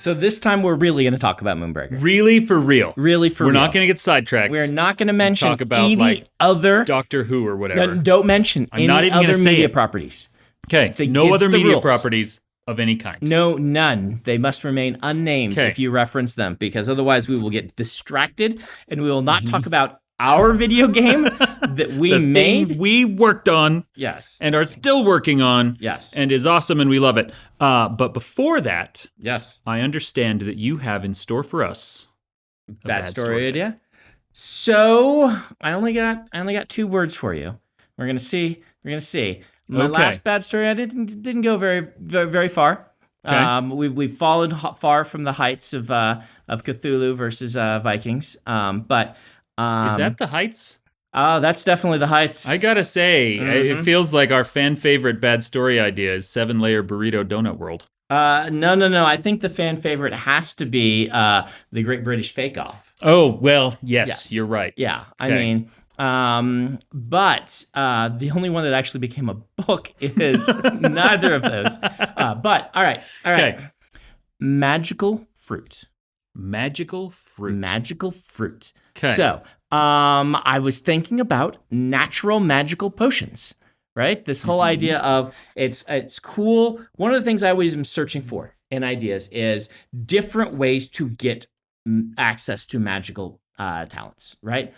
So this time we're really going to talk about Moonbreaker. Really for real. Really for real. We're not going to get sidetracked. We're not going to mention talk about any other Doctor Who or whatever. Don't mention I'm not any even gonna other say media it. properties. Okay. It's No other against the media rules. properties of any kind. No, none. They must remain unnamed Okay. if you reference them, because otherwise we will get distracted and we will not talk about our video game that we The made. thing we worked on Yes. and are still working on. Yes. And is awesome and we love it. But before that, Yes. I understand that you have in store for us a Bad story idea. So I only got 2 words for you. We're gonna see. My Okay. last bad story I didn't go very far. Okay. We've fallen far from the heights of Cthulhu versus Vikings. But Is that the heights? oh, that's definitely the heights. I gotta say, it feels like our fan favorite bad story idea is 7-layer burrito donut world. No. I think the fan favorite has to be the Great British Fake Off. Oh, well, yes. You're right. Yeah, I Okay. mean, but the only one that actually became a book is neither of those. But all right. Okay. Magical fruit. Magical fruit. Magical fruit. 'Kay. So, I was thinking about natural magical potions. Right? This whole idea of it's cool. One of the things I always am searching for in ideas is different ways to get access to magical talents. Right?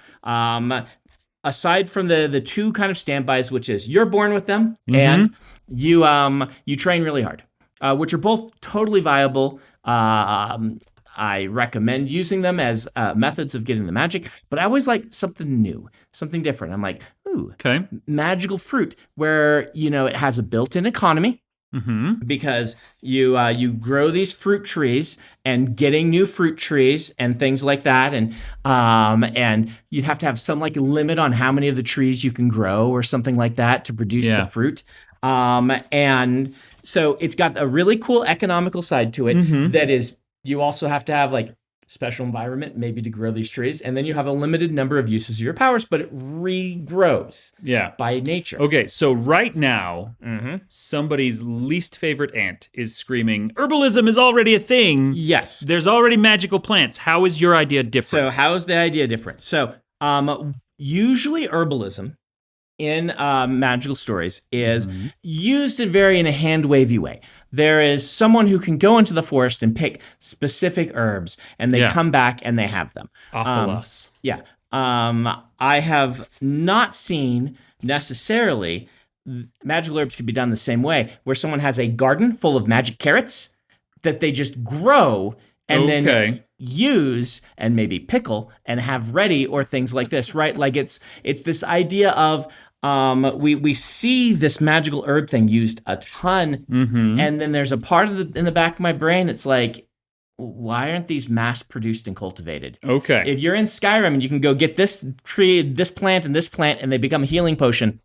Aside from the 2 kind of standbys, which is you're born with them and you train really hard, which are both totally viable. I recommend using them as methods of getting the magic, but I always like something new, something different. I'm like, ooh, Okay. magical fruit, where it has a built-in economy. Because you grow these fruit trees and getting new fruit trees and things like that, and you'd have to have some like limit on how many of the trees you can grow or something like that to produce the fruit. And so it's got a really cool economical side to it that is. You also have to have like special environment maybe to grow these trees, and then you have a limited number of uses of your powers, but it regrows by nature. Okay, so right now, somebody's least favorite ant is screaming, herbalism is already a thing. Yes. There's already magical plants. How is your idea different? So how is the idea different? So usually herbalism in magical stories is used in a hand-wavy way. There is someone who can go into the forest and pick specific herbs, and they come back and they have them. Awful us. Yeah. I have not seen necessarily magical herbs could be done the same way, where someone has a garden full of magic carrots that they just grow and then use and maybe pickle and have ready, or things like this, right? Like it's this idea of we see this magical herb thing used a ton, and then there's a part of in the back of my brain, it's like, why aren't these mass produced and cultivated? Okay. If you're in Skyrim and you can go get this tree, this plant, and they become a healing potion,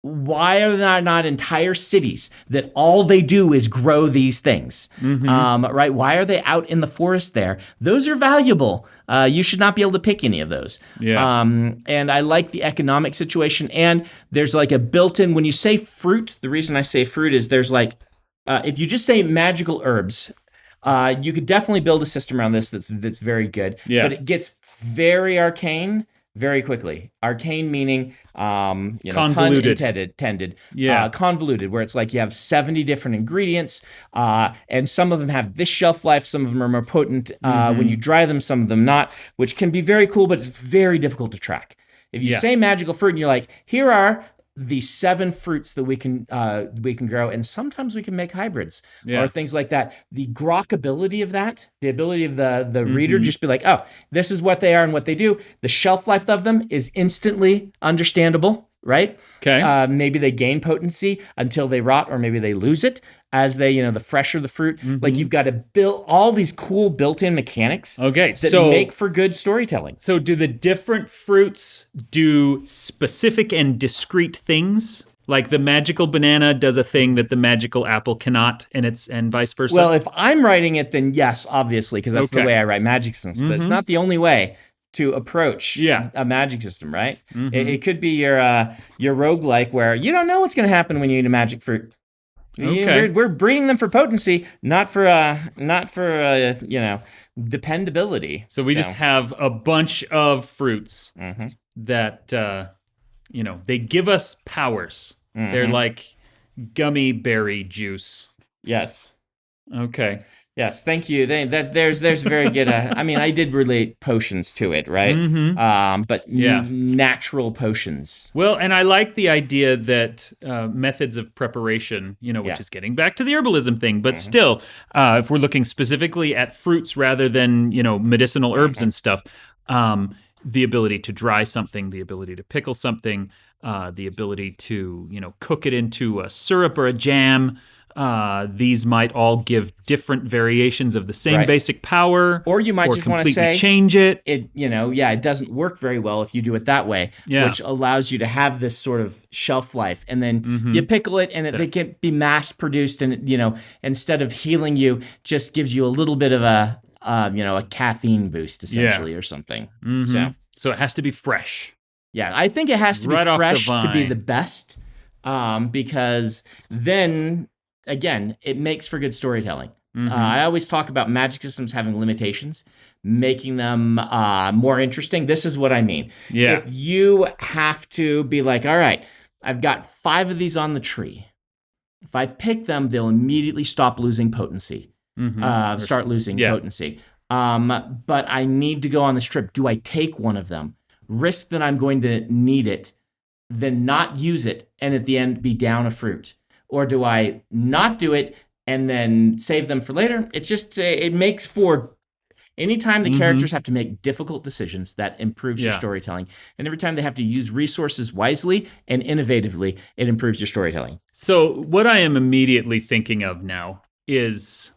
why are there not entire cities that all they do is grow these things? Right? Why are they out in the forest there? Those are valuable. You should not be able to pick any of those. Yeah. And I like the economic situation. And there's like a built-in, when you say fruit, the reason I say fruit is there's like, if you just say magical herbs, you could definitely build a system around this that's very good. Yeah. But it gets very arcane very quickly. Arcane meaning, convoluted. pun intended. Yeah. Convoluted, where it's like you have 70 different ingredients, and some of them have this shelf life, some of them are more potent when you dry them, some of them not, which can be very cool, but it's very difficult to track. If you say magical fruit and you're like, here are the 7 fruits that we can grow, and sometimes we can make hybrids or things like that. The grokkability of that, the ability of the reader just be like, oh, this is what they are and what they do. The shelf life of them is instantly understandable, right? Okay. Maybe they gain potency until they rot, or maybe they lose it as they, the fresher the fruit. Like you've got to build all these cool built-in mechanics that make for good storytelling. So do the different fruits do specific and discrete things? Like the magical banana does a thing that the magical apple cannot, and vice versa? Well, if I'm writing it, then yes, obviously, because that's the way I write magic systems. But it's not the only way to approach a magic system, right? It could be your roguelike, where you don't know what's going to happen when you eat a magic fruit. Okay. We're breeding them for potency, not for dependability. So we just have a bunch of fruits Mm-hmm. that they give us powers. Mm-hmm. They're like gummy berry juice. Yes. Okay. Yes, thank you. There's very good. I mean, I did relate potions to it, right? Mm-hmm. But Yeah. natural potions. Well, and I like the idea that methods of preparation, which is getting back to the herbalism thing, but still, if we're looking specifically at fruits rather than, medicinal herbs and stuff, the ability to dry something, the ability to pickle something, the ability to, cook it into a syrup or a jam. These might all give different variations of the same basic power, or you might just want to say change it. It doesn't work very well if you do it that way, which allows you to have this sort of shelf life, and then you pickle it, and it can be mass produced, and instead of healing you, just gives you a little bit of a caffeine boost essentially or something. So it has to be fresh. Yeah, I think it has to be fresh to be the best, because then. Again, it makes for good storytelling. I always talk about magic systems having limitations, making them more interesting. This is what I mean. Yeah. If you have to be like, all right, I've got 5 of these on the tree. If I pick them, they'll immediately stop losing potency, start losing potency. But I need to go on this trip. Do I take one of them, risk that I'm going to need it, then not use it, and at the end be down a fruit? Or do I not do it and then save them for later? It's just, it makes for, anytime the characters have to make difficult decisions, that improves your storytelling. And every time they have to use resources wisely and innovatively, it improves your storytelling. So what I am immediately thinking of now is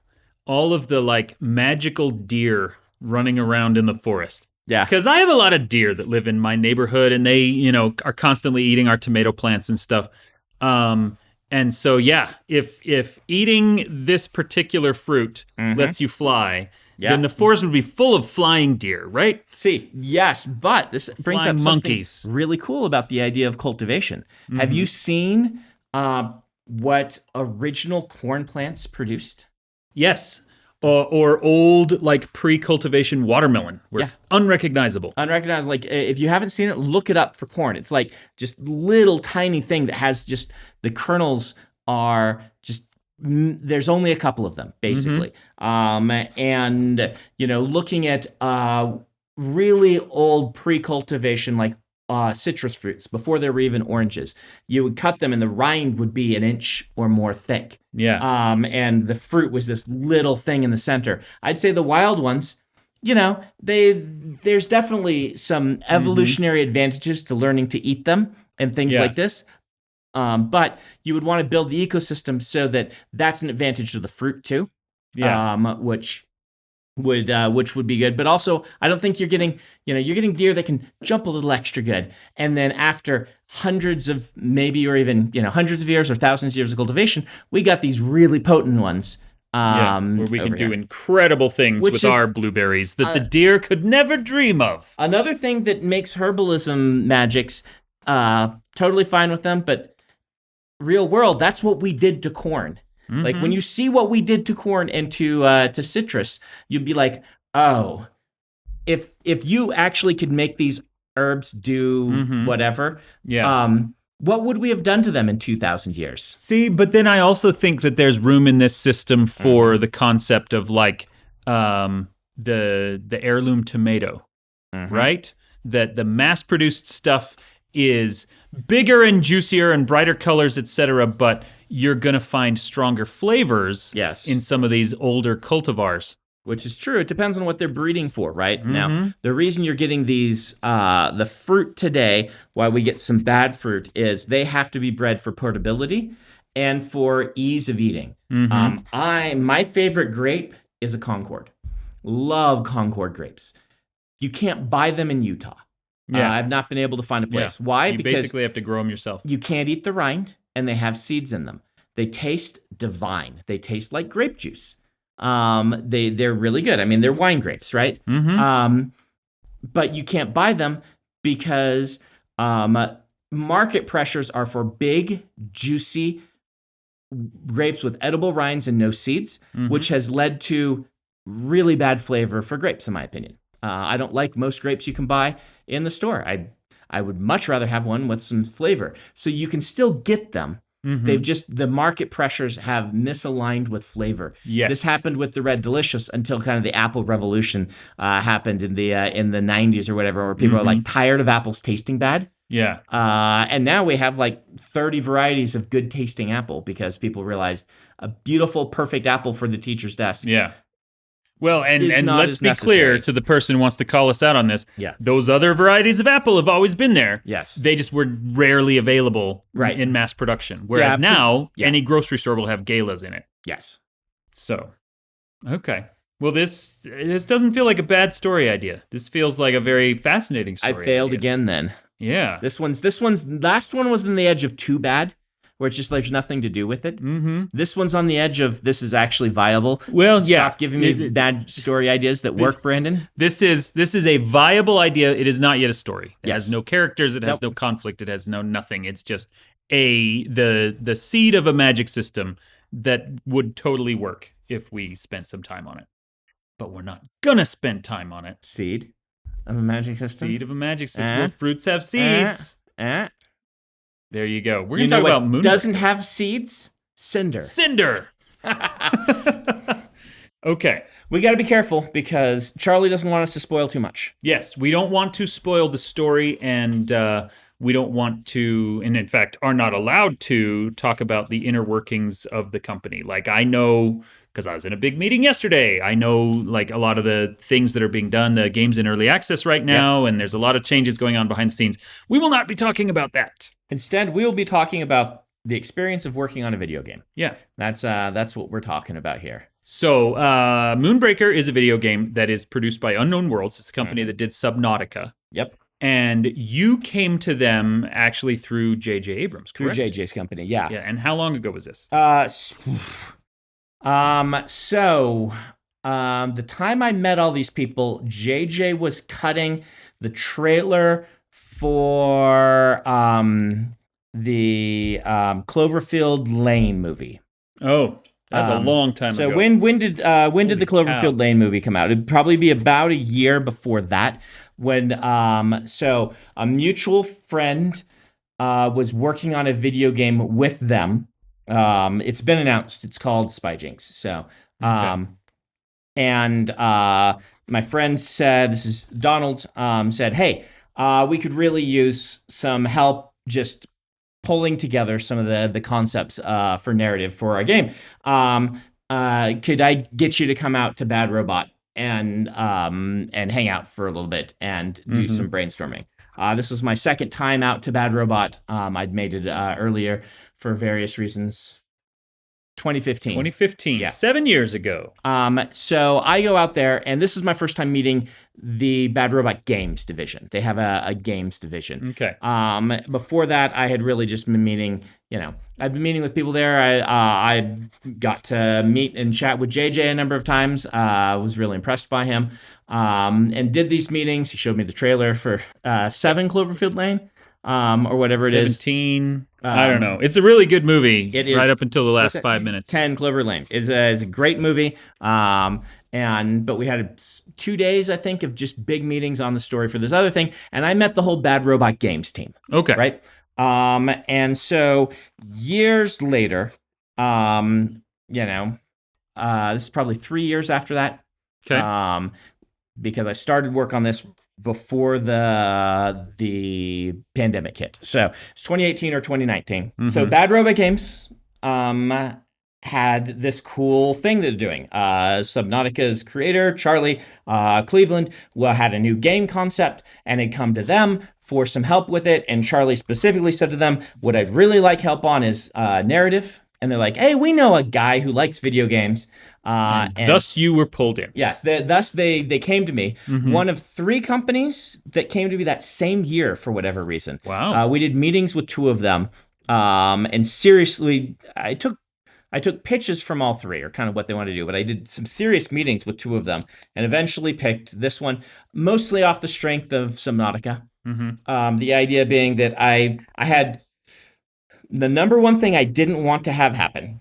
all of the magical deer running around in the forest. Yeah. Because I have a lot of deer that live in my neighborhood, and they, are constantly eating our tomato plants and stuff. And so, if eating this particular fruit lets you fly, then the forest would be full of flying deer, right? See, yes, but this brings Flying up monkeys. something really cool about the idea of cultivation. Have you seen what original corn plants produced? Yes. Or old, pre-cultivation watermelon. Unrecognizable. Unrecognizable. If you haven't seen it, look it up for corn. It's just little tiny thing that has just, the kernels are just, there's only a couple of them, basically. And, looking at really old pre-cultivation, citrus fruits, before they were even oranges, you would cut them and the rind would be an inch or more thick. Yeah. And the fruit was this little thing in the center. I'd say the wild ones, there's definitely some evolutionary advantages to learning to eat them and things like this. But you would want to build the ecosystem so that that's an advantage to the fruit too. Yeah. Which would be good. But also, I don't think you're getting deer that can jump a little extra good. And then after hundreds of maybe, or even, hundreds of years or thousands of years of cultivation, we got these really potent ones. Where we can do incredible things with our blueberries that the deer could never dream of. Another thing that makes herbalism magics totally fine with them, but real world, that's what we did to corn. When you see what we did to corn and to citrus, you'd be like, oh, if you actually could make these herbs do whatever, what would we have done to them in 2,000 years? See, but then I also think that there's room in this system for the concept of the heirloom tomato, right? That the mass-produced stuff is bigger and juicier and brighter colors, etc., but you're going to find stronger flavors in some of these older cultivars. Which is true. It depends on what they're breeding for, right? Now, the reason you're getting these, the fruit today, why we get some bad fruit, is they have to be bred for portability and for ease of eating. My favorite grape is a Concord. Love Concord grapes. You can't buy them in Utah. I've not been able to find a place. Why? You basically have to grow them yourself. You can't eat the rind, and they have seeds in them. They taste divine. They taste like grape juice. They're really good. I mean, they're wine grapes, right? But you can't buy them because market pressures are for big, juicy, grapes with edible rinds and no seeds, which has led to really bad flavor for grapes, in my opinion. I don't like most grapes you can buy in the store. I would much rather have one with some flavor. So you can still get them. They've just, the market pressures have misaligned with flavor. Yes. This happened with the Red Delicious until kind of the apple revolution happened in the 90s or whatever, where people are like tired of apples tasting bad. Yeah. And now we have like 30 varieties of good tasting apple because people realized a beautiful, perfect apple for the teacher's desk. Yeah. Well, and not let's as be necessary. clear to the person who wants to call us out on this. Yeah. Those other varieties of apple have always been there. Yes. They just were rarely available Right. in mass production. Whereas now, any grocery store will have galas in it. Yes. So, okay. Well, this doesn't feel like a bad story idea. This feels like a very fascinating story I failed idea. again then. Yeah. This one's last one was on the edge of too bad, where it's just there's nothing to do with it. This one's on the edge of this is actually viable. Well, Stop giving me bad story ideas that work, Brandon. This is a viable idea. It is not yet a story. It has no characters. It has Nope. no conflict. It has no nothing. It's just the seed of a magic system that would totally work if we spent some time on it. But we're not gonna spend time on it. Seed of a magic system. Seed of a magic system. Well, fruits have seeds. There you go. We're You gonna know talk what about Moonbreaker. doesn't have seeds? Cinder. Cinder. Okay. We got to be careful because Charlie doesn't want us to spoil too much. Yes, we don't want to spoil the story, and we don't want to, and in fact, are not allowed to talk about the inner workings of the company. Like, I know, because I was in a big meeting yesterday, I know like a lot of the things that are being done. The game's in early access right now, and there's a lot of changes going on behind the scenes. We will not be talking about that. Instead, we will be talking about the experience of working on a video game. Yeah. That's what we're talking about here. So, Moonbreaker is a video game that is produced by Unknown Worlds. It's a company that did Subnautica. Yep. And you came to them actually through J.J. Abrams, correct? Through JJ's company, yeah. Yeah, and how long ago was this? The time I met all these people, JJ was cutting the trailer for the Cloverfield Lane movie. Oh, that's a long time ago. So when did the Cloverfield Lane movie come out? It'd probably be about a year before that. When so a mutual friend was working on a video game with them. It's been announced. It's called Spy Jinx. So and my friend said, this is Donald, said, hey, we could really use some help just pulling together some of the concepts for narrative for our game. Could I get you to come out to Bad Robot and hang out for a little bit and do some brainstorming? This was my second time out to Bad Robot. I'd made it earlier for various reasons. 2015. 2015, Yeah. 7 years ago. So I go out there, and this is my first time meeting the Bad Robot Games division. They have a games division. Okay. Before that, I had really just been meeting, I've been meeting with people there. I got to meet and chat with JJ a number of times. I was really impressed by him, and did these meetings. He showed me the trailer for 7 Cloverfield Lane, or whatever it is. 17. I don't know. It's a really good movie. It is. Right up until the last 5 minutes. 10 Clover Lane is a great movie. But we had 2 days, I think, of just big meetings on the story for this other thing. And I met the whole Bad Robot Games team. Okay. Right. And so years later, this is probably 3 years after that. Okay. Because I started work on this before the pandemic hit. So it's 2018 or 2019. So Bad Robot Games had this cool thing they're doing. Subnautica's creator, Charlie Cleveland, had a new game concept and had come to them for some help with it. And Charlie specifically said to them, what I'd really like help on is narrative. And they're like, hey, we know a guy who likes video games. And thus you were pulled in. Yes, thus they came to me. One of 3 companies that came to me that same year for whatever reason. Wow. We did meetings with 2 of them. And seriously, I took pitches from all 3, or kind of what they want to do, but I did some serious meetings with 2 of them and eventually picked this one, mostly off the strength of Subnautica. The idea being that I had the number one thing I didn't want to have happen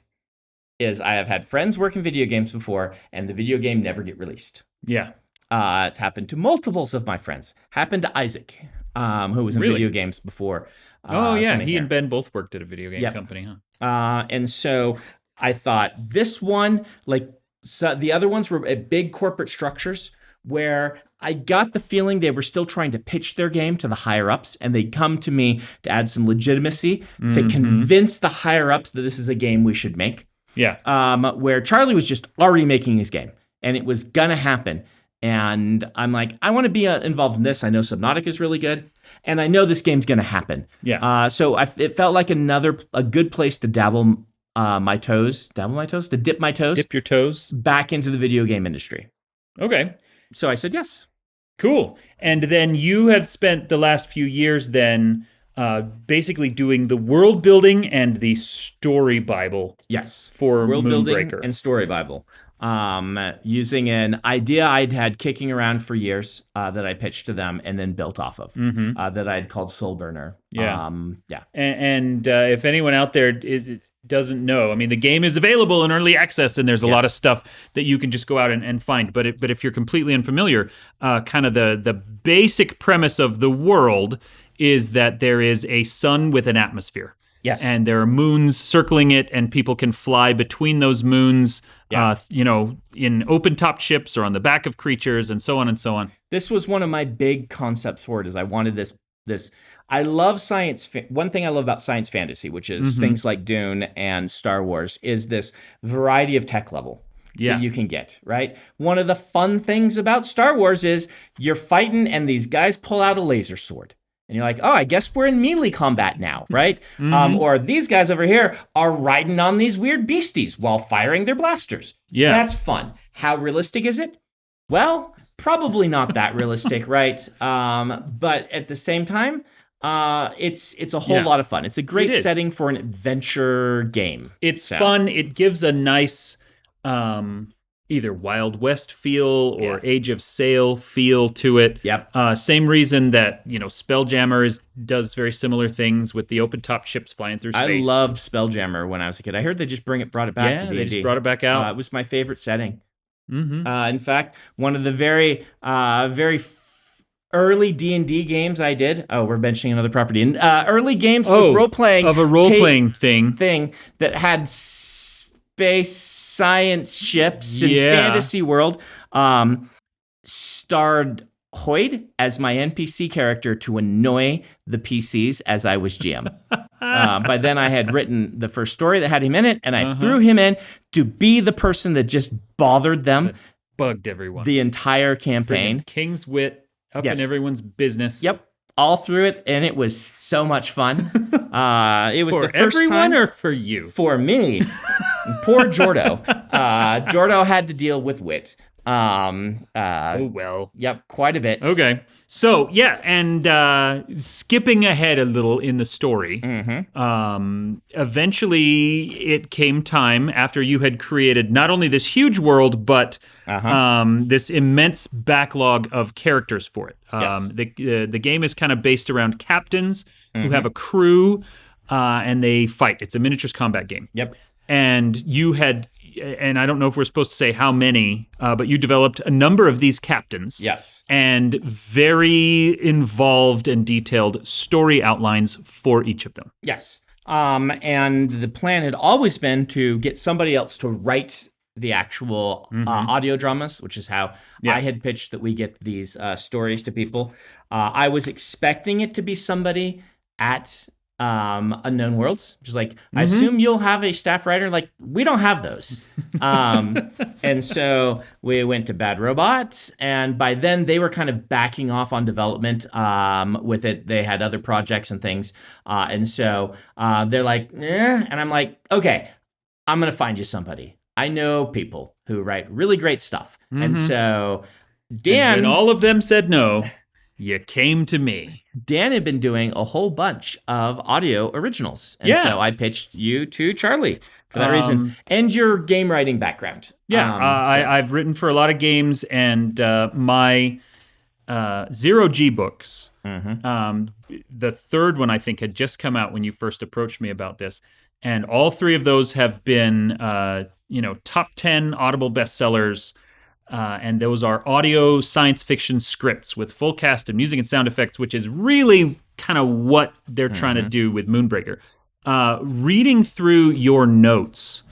is I have had friends work in video games before, and the video game never get released. Yeah. It's happened to multiples of my friends. Happened to Isaac, who was in video games before. He and Ben both worked at a video game company, huh? And so I thought this one, so the other ones were at big corporate structures where I got the feeling they were still trying to pitch their game to the higher ups, and they'd come to me to add some legitimacy to convince the higher ups that this is a game we should make. Yeah. Where Charlie was just already making his game, and it was gonna happen. And I'm like, I want to be involved in this. I know Subnautica is really good, and I know this game's gonna happen. Yeah. So it felt like a good place to dip my toes, Dip your toes back into the video game industry. Okay. So I said yes. Cool. And then you have spent the last few years then basically doing the world building and the story Bible. Yes. For world building Moonbreaker. and story Bible. Using an idea I'd had kicking around for years that I pitched to them and then built off of that I'd called Soul Burner. Yeah. And if anyone out there doesn't know, I mean, the game is available in early access, and there's a lot of stuff that you can just go out and find. But if you're completely unfamiliar, kind of the basic premise of the world is that there is a sun with an atmosphere. Yes. And there are moons circling it, and people can fly between those moons, in open-topped ships or on the back of creatures, and so on and so on. This was one of my big concepts for it, is I wanted this. I love science. One thing I love about science fantasy, which is things like Dune and Star Wars, is this variety of tech level that you can get, right? One of the fun things about Star Wars is you're fighting, and these guys pull out a laser sword. And you're like, oh, I guess we're in melee combat now, right? Or these guys over here are riding on these weird beasties while firing their blasters. Yeah. That's fun. How realistic is it? Well, probably not that realistic, right? But at the same time, it's a whole lot of fun. It's a great setting for an adventure game. It's fun. It gives a nice either Wild West feel or Age of Sail feel to it. Yep. Same reason that, Spelljammer does very similar things with the open-top ships flying through space. I loved Spelljammer when I was a kid. I heard they just brought it back to D&D. They just brought it back out. It was my favorite setting. In fact, one of the very early D&D games I did. Oh, we're mentioning another property. And early games with role-playing. Of a role-playing thing that had space science ships and fantasy world. Starred Hoyd as my NPC character to annoy the PCs as I was GM. By then I had written the first story that had him in it, and I threw him in to be the person that just bothered them. That bugged everyone. The entire campaign. Friggin' King's wit up in everyone's business. Yep. All through it, and it was so much fun. It was for the first everyone time or for you? For me. Poor Jordo. Jordo had to deal with wit. Oh, well. Yep, quite a bit. Okay. So, and skipping ahead a little in the story, eventually it came time after you had created not only this huge world, but this immense backlog of characters for it. The game is kind of based around captains who have a crew, and they fight. It's a miniatures combat game. Yep. And you had... And I don't know if we're supposed to say how many, but you developed a number of these captains. Yes. And very involved and detailed story outlines for each of them. Yes. And the plan had always been to get somebody else to write the actual audio dramas, which is how I had pitched that we get these stories to people. I was expecting it to be somebody at Unknown Worlds, which is like, I assume you'll have a staff writer. Like, we don't have those. And so we went to Bad Robot, and by then they were kind of backing off on development with it. They had other projects and things. And so they're like, and I'm like, okay, I'm going to find you somebody. I know people who write really great stuff. And so Dan... And when all of them said no, you came to me. Dan had been doing a whole bunch of audio originals. And so I pitched you to Charlie for that reason. And your game writing background. Yeah, I've written for a lot of games, and my Zero G books. The third one, I think, had just come out when you first approached me about this. And all three of those have been, top 10 Audible bestsellers. And those are audio science fiction scripts with full cast and music and sound effects, which is really kind of what they're trying to do with Moonbreaker. Reading through your notes,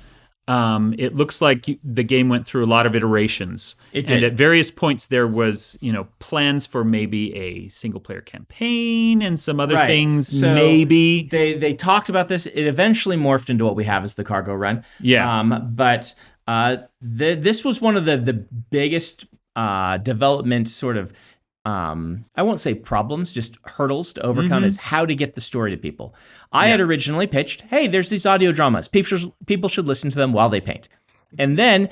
it looks like the game went through a lot of iterations. It did. And at various points there was, plans for maybe a single-player campaign and some other things, so maybe. They talked about this. It eventually morphed into what we have as the cargo run. Yeah. But this was one of the biggest development sort of, I won't say problems, just hurdles to overcome is how to get the story to people. I had originally pitched, hey, there's these audio dramas. People should listen to them while they paint. And then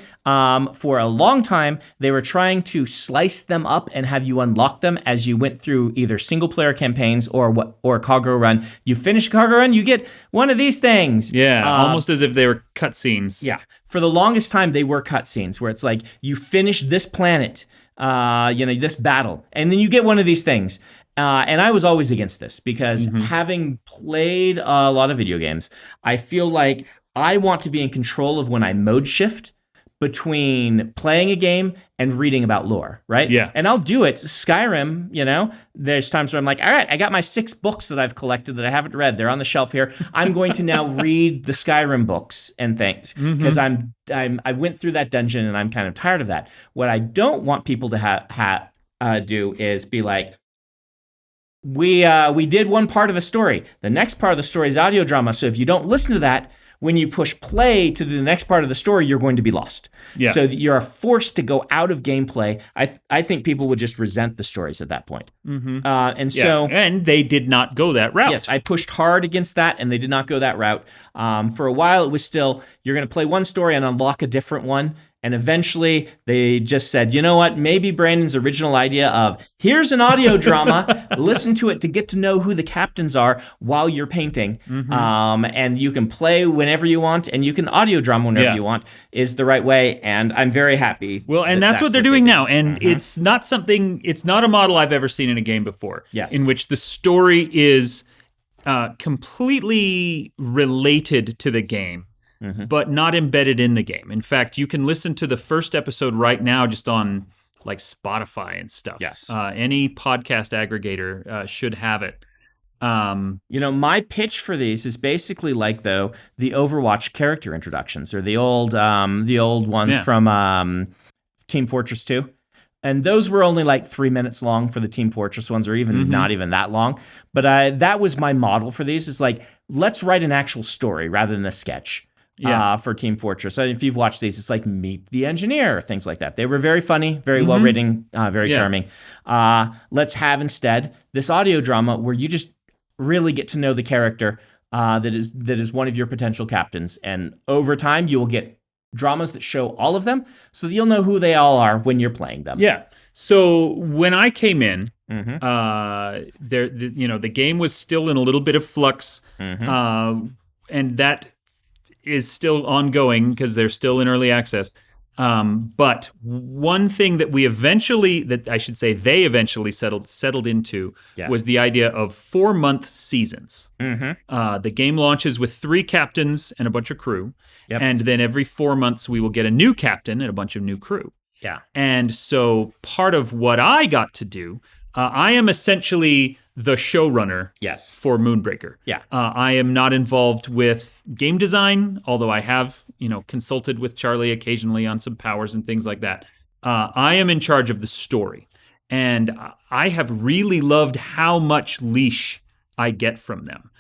for a long time, they were trying to slice them up and have you unlock them as you went through either single-player campaigns or cargo run. You finish cargo run, you get one of these things. Yeah, almost as if they were cutscenes. Yeah. For the longest time, they were cutscenes where it's like, you finish this planet, this battle, and then you get one of these things. And I was always against this because having played a lot of video games, I feel like I want to be in control of when I mode shift between playing a game and reading about lore, right? Yeah. And I'll do it. Skyrim, there's times where I'm like, all right, I got my 6 books that I've collected that I haven't read. They're on the shelf here. I'm going to now read the Skyrim books and things because I went through that dungeon and I'm kind of tired of that. What I don't want people to do is be like, we did one part of a story. The next part of the story is audio drama. So if you don't listen to that, when you push play to the next part of the story, you're going to be lost. Yeah. So you're forced to go out of gameplay. I think people would just resent the stories at that point. And they did not go that route. Yes, I pushed hard against that, and they did not go that route. For a while, it was still, you're going to play one story and unlock a different one. And eventually, they just said, you know what? Maybe Brandon's original idea of, here's an audio drama, listen to it to get to know who the captains are while you're painting. And you can play whenever you want, and you can audio drama whenever you want, is the right way. And I'm very happy. Well, and that's what they're doing now. And it's not a model I've ever seen in a game before. Yes. In which the story is completely related to the game. But not embedded in the game. In fact, you can listen to the first episode right now just on like Spotify and stuff. Yes. Any podcast aggregator should have it. My pitch for these is basically like, though, the Overwatch character introductions or the old ones from Team Fortress 2. And those were only like 3 minutes long for the Team Fortress ones, or even not even that long. But that was my model for these, is like, let's write an actual story rather than a sketch. For Team Fortress. So if you've watched these, it's like Meet the Engineer, things like that. They were very funny, very well written, very charming. Let's have instead this audio drama where you just really get to know the character that is one of your potential captains. And over time, you will get dramas that show all of them so that you'll know who they all are when you're playing them. Yeah. So when I came in, the game was still in a little bit of flux, and that is still ongoing because they're still in early access. But one thing that they eventually settled into was the idea of 4-month seasons. The game launches with 3 captains and a bunch of crew. And then every 4 months we will get a new captain and a bunch of new crew. Yeah. And so part of what I got to do, I am essentially the showrunner for Moonbreaker. Yeah. I am not involved with game design, although I have, consulted with Charlie occasionally on some powers and things like that. I am in charge of the story. And I have really loved how much leash I get from them.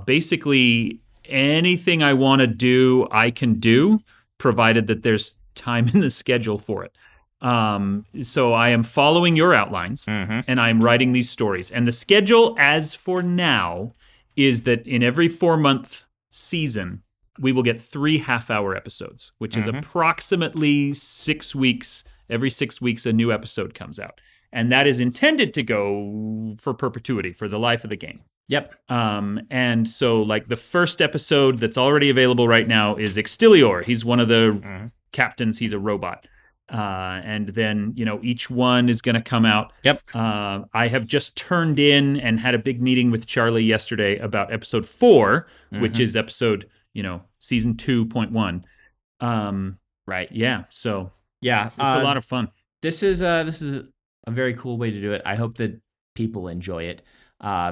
Basically, anything I want to do, I can do, provided that there's time in the schedule for it. So I am following your outlines and I'm writing these stories. And the schedule, as for now, is that in every 4-month season, we will get 3 half-hour episodes, which is approximately 6 weeks. Every 6 weeks, a new episode comes out. And that is intended to go for perpetuity, for the life of the game. Yep. And so, like, the first episode that's already available right now is Extilior. He's one of the captains. He's a robot. And then, each one is going to come out. Yep. I have just turned in and had a big meeting with Charlie yesterday about episode 4, which is episode, season 2.1. Right. Yeah. So yeah, it's a lot of fun. This is a very cool way to do it. I hope that people enjoy it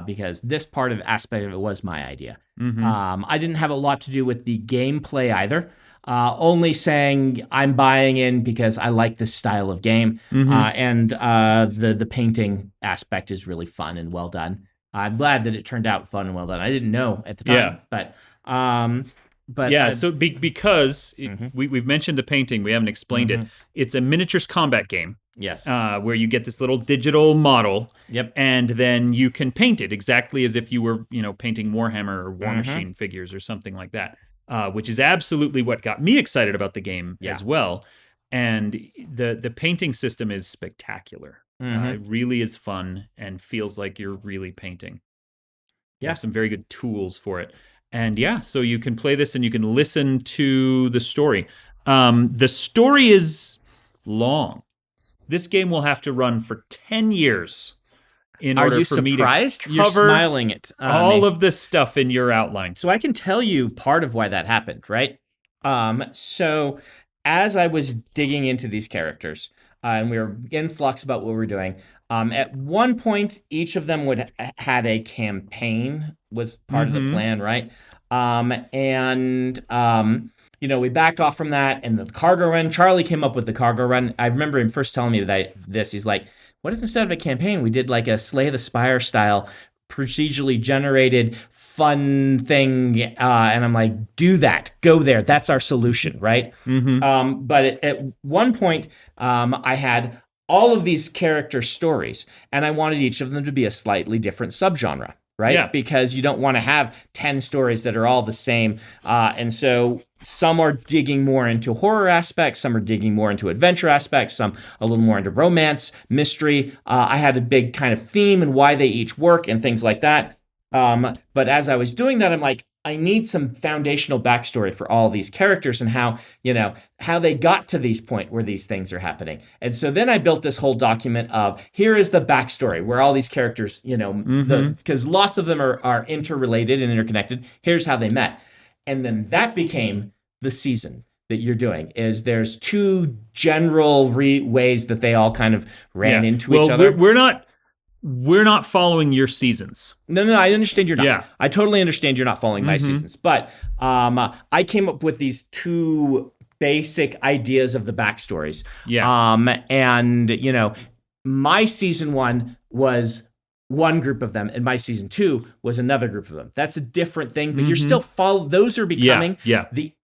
because this part of aspect of it was my idea. I didn't have a lot to do with the gameplay either. Only saying I'm buying in because I like this style of game, and the painting aspect is really fun and well done. I'm glad that it turned out fun and well done. I didn't know at the time, but yeah. So because we've mentioned the painting, we haven't explained it. It's a miniatures combat game. Yes. Where you get this little digital model. Yep. And then you can paint it exactly as if you were, painting Warhammer or War Machine figures or something like that. Which is absolutely what got me excited about the game as well. And the painting system is spectacular. It really is fun and feels like you're really painting. Yeah. You have some very good tools for it. And so you can play this and you can listen to the story. The story is long. This game will have to run for 10 years in order for me to cover You're smiling at all of this stuff in your outline. So I can tell you part of why that happened, right? So as I was digging into these characters, and we were in flux about what we were doing, at one point, each of them had a campaign was part of the plan, right? We backed off from that, and the cargo run. Charlie came up with the cargo run. I remember him first telling me this. He's like, "What if instead of a campaign, we did like a Slay the Spire style, procedurally generated fun thing?" And I'm like, "Do that. Go there. That's our solution, right?" But at one point, I had all of these character stories, and I wanted each of them to be a slightly different subgenre. Right? Yeah. Because you don't want to have 10 stories that are all the same. And so some are digging more into horror aspects, some are digging more into adventure aspects, some a little more into romance, mystery. I had a big kind of theme and why they each work and things like that. But as I was doing that, I'm like, I need some foundational backstory for all these characters and how they got to this point where these things are happening. And so then I built this whole document of here is the backstory where all these characters, because lots of them are interrelated and interconnected. Here's how they met. And then that became the season that you're doing is there's 2 general ways that they all kind of ran into each other. We're not following your seasons. No, I understand you're not. Yeah. I totally understand you're not following my seasons. But I came up with these 2 basic ideas of the backstories. Yeah. My season 1 was one group of them, and my season 2 was another group of them. That's a different thing, but you're still those are becoming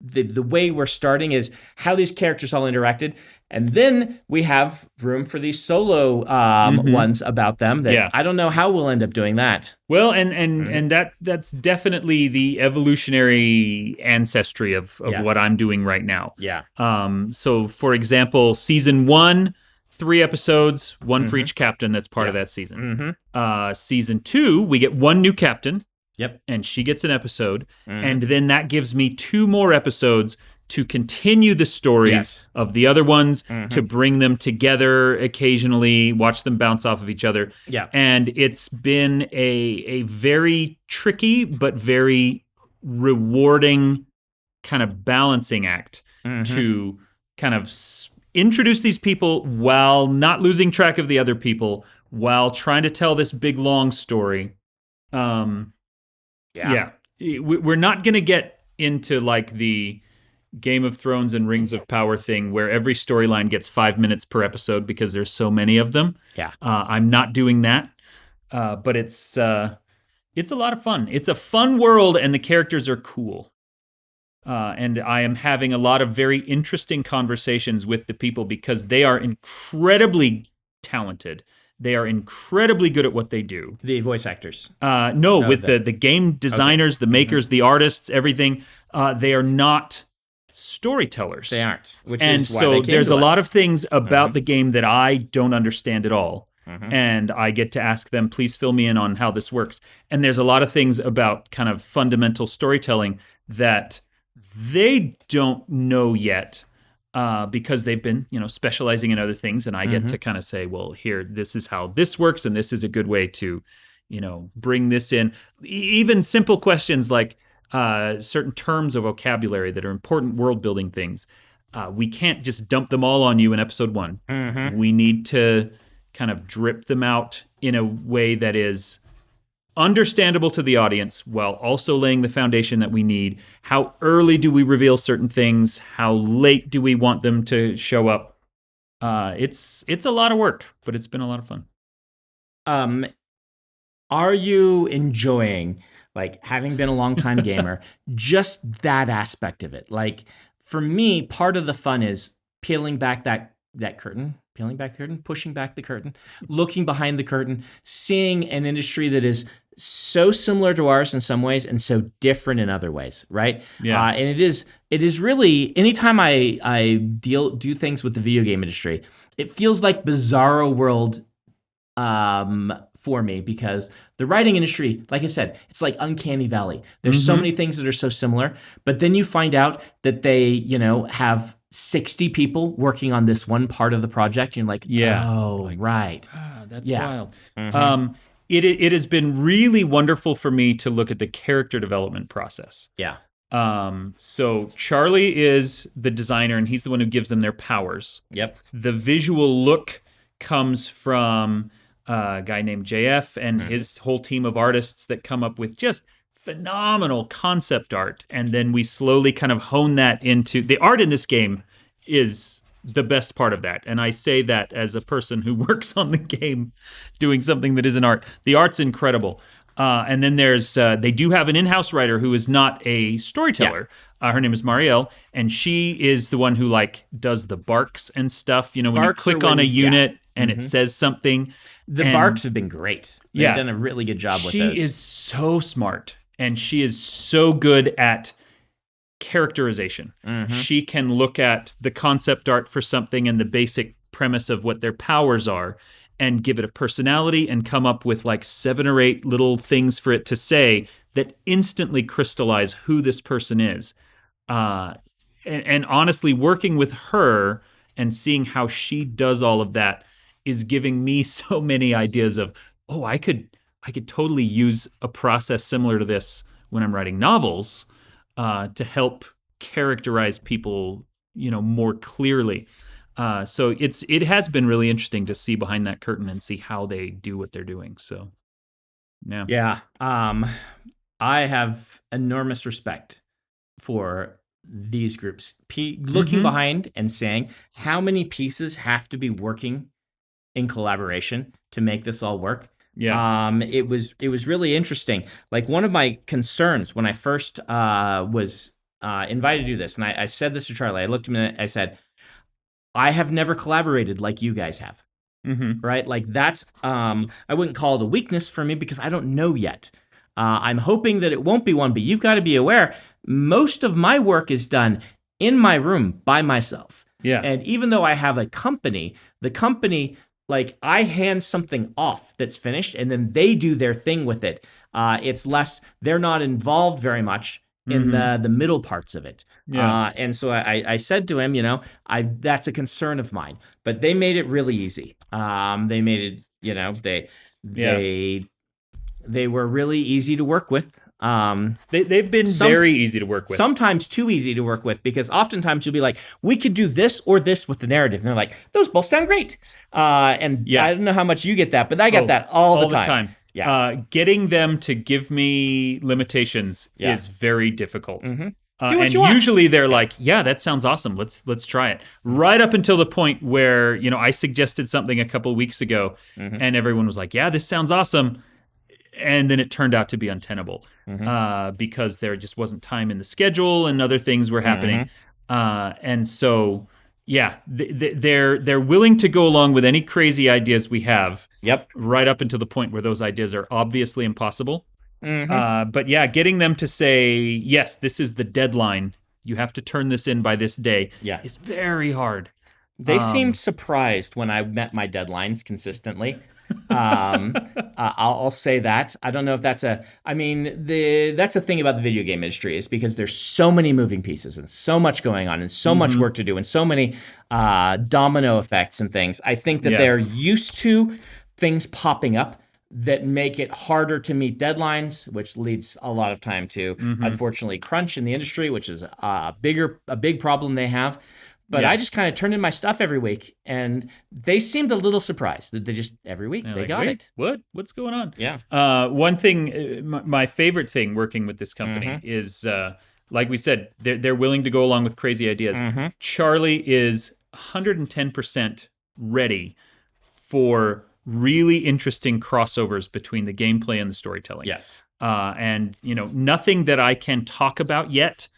the way we're starting is how these characters all interacted. And then we have room for these solo ones about them that I don't know how we'll end up doing that. Well, and that's definitely the evolutionary ancestry of what I'm doing right now. Yeah. So for example, season 1, 3 episodes, 1 for each captain that's part of that season. Season 2, we get 1 new captain. Yep. And she gets an episode. And then that gives me 2 more episodes to continue the stories of the other ones, to bring them together occasionally, watch them bounce off of each other. Yeah. And it's been a very tricky but very rewarding kind of balancing act to kind of introduce these people while not losing track of the other people, while trying to tell this big, long story. We're not going to get into like the Game of Thrones and Rings of Power thing where every storyline gets 5 minutes per episode because there's so many of them. Yeah. I'm not doing that. But it's a lot of fun. It's a fun world and the characters are cool. And I am having a lot of very interesting conversations with the people because they are incredibly talented. They are incredibly good at what they do. The voice actors. With the game designers, the makers, the artists, everything. They are not storytellers. They aren't. And so there's a lot of things about the game that I don't understand at all. And I get to ask them, please fill me in on how this works. And there's a lot of things about kind of fundamental storytelling that they don't know yet. because they've been, specializing in other things, and I get to kind of say, well, here, this is how this works, and this is a good way to, bring this in. Even simple questions like certain terms of vocabulary that are important world-building things. We can't just dump them all on you in episode 1. We need to kind of drip them out in a way that is understandable to the audience while also laying the foundation that we need. How early do we reveal certain things? How late do we want them to show up? It's a lot of work, but it's been a lot of fun. Are you enjoying, like, having been a longtime gamer, just that aspect of it? Like, for me, part of the fun is peeling back that curtain, pushing back the curtain, looking behind the curtain, seeing an industry that is so similar to ours in some ways and so different in other ways, right? Yeah. And it is really, anytime I do things with the video game industry, it feels like bizarro world for me, because the writing industry, like I said, it's like uncanny valley. There's so many things that are so similar, but then you find out that they, have 60 people working on this one part of the project. And you're like, right. That's wild. It has been really wonderful for me to look at the character development process. Yeah. So Charlie is the designer, and he's the one who gives them their powers. Yep. The visual look comes from a guy named JF and his whole team of artists that come up with just phenomenal concept art. And then we slowly kind of hone that into the art in this game is the best part of that. And I say that as a person who works on the game doing something that isn't art. The art's incredible. And then there's they do have an in-house writer who is not a storyteller. Her name is Marielle, and she is the one who does the barks and stuff. When you click on a unit and it says something. The barks have been great. They've done a really good job with those. She is so smart, and she is so good at characterization. She can look at the concept art for something and the basic premise of what their powers are and give it a personality and come up with 7 or 8 little things for it to say that instantly crystallize who this person is. And honestly, working with her and seeing how she does all of that is giving me so many ideas of, I could totally use a process similar to this when I'm writing novels to help characterize people, more clearly. So it has been really interesting to see behind that curtain and see how they do what they're doing. So, yeah. Yeah. I have enormous respect for these groups. Looking behind and saying how many pieces have to be working in collaboration to make this all work. Yeah. It was really interesting. Like, one of my concerns when I first was invited to do this, and I said this to Charlie, I looked at him and I said, I have never collaborated like you guys have. Right? Like, that's, I wouldn't call it a weakness for me because I don't know yet. I'm hoping that it won't be one, but you've got to be aware, most of my work is done in my room by myself. Yeah. And even though I have a company, the company, I hand something off that's finished, and then they do their thing with it. It's less, they're not involved very much in the middle parts of it. Yeah. And so I said to him, that's a concern of mine. But they made it really easy. They made it, they were really easy to work with. They've been very easy to work with. Sometimes too easy to work with, because oftentimes you'll be like, we could do this or this with the narrative. And they're like, those both sound great. And I don't know how much you get that, but I get that all the time. Yeah. Getting them to give me limitations is very difficult. Do what and you want. Usually they're like, yeah, that sounds awesome. Let's try it. Right up until the point where, I suggested something a couple of weeks ago and everyone was like, yeah, this sounds awesome. And then it turned out to be untenable because there just wasn't time in the schedule and other things were happening. And so, they're willing to go along with any crazy ideas we have. Yep. Right up until the point where those ideas are obviously impossible. But getting them to say, yes, this is the deadline. You have to turn this in by this day is very hard. They seemed surprised when I met my deadlines consistently. I'll say that. I don't know if that's that's the thing about the video game industry, is because there's so many moving pieces and so much going on and so much work to do and so many domino effects and things. I think that they're used to things popping up that make it harder to meet deadlines, which leads a lot of time to, unfortunately, crunch in the industry, which is a big problem they have. But I just kind of turned in my stuff every week, and they seemed a little surprised that they just every week they got it. What's going on? Yeah. One thing, my favorite thing working with this company is, like we said, they're willing to go along with crazy ideas. Charlie is 110% ready for really interesting crossovers between the gameplay and the storytelling. Yes. And nothing that I can talk about yet.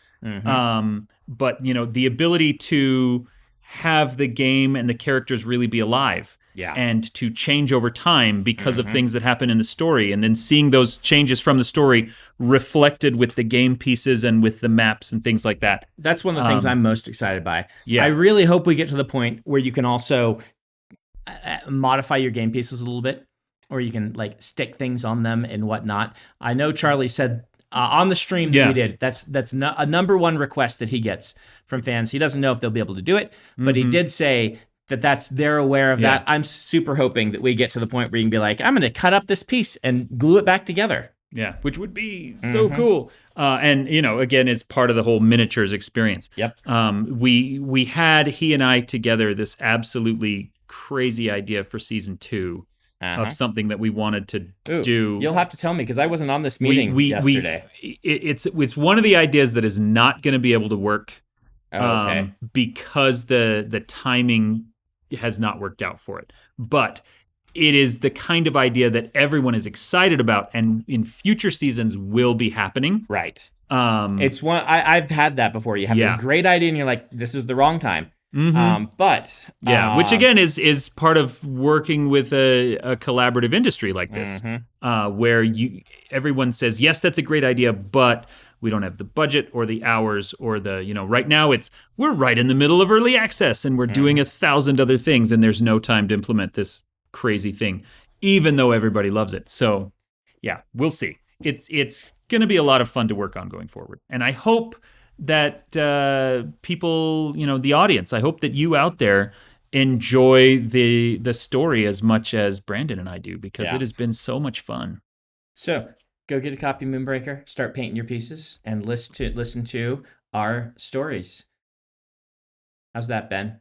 But the ability to have the game and the characters really be alive, and to change over time because of things that happen in the story, and then seeing those changes from the story reflected with the game pieces and with the maps and things like that. That's one of the things I'm most excited by. Yeah. I really hope we get to the point where you can also modify your game pieces a little bit, or you can like stick things on them and whatnot. I know Charlie said on the stream that we did, that's a number one request that he gets from fans. He doesn't know if they'll be able to do it, but he did say that they're aware of that. I'm super hoping that we get to the point where you can be like, I'm going to cut up this piece and glue it back together. Yeah, which would be so cool. And again, as part of the whole miniatures experience. Yep. We had, he and I together, this absolutely crazy idea for season 2. Of something that we wanted to do. You'll have to tell me, because I wasn't on this meeting yesterday. It's one of the ideas that is not going to be able to work okay. Because the timing has not worked out for it. But it is the kind of idea that everyone is excited about, and in future seasons will be happening. Right. It's one I've had that before. You have this great idea, and you're like, this is the wrong time. Which again is part of working with a collaborative industry like this, where everyone says, yes, that's a great idea, but we don't have the budget or the hours or the, right now we're right in the middle of early access and we're doing 1,000 other things, and there's no time to implement this crazy thing, even though everybody loves it. So yeah, we'll see. It's going to be a lot of fun to work on going forward. And I hope that people, the audience, I hope that you out there enjoy the story as much as Brandon and I do, because it has been so much fun. So go get a copy of Moonbreaker, start painting your pieces, and listen to our stories. How's that, Ben?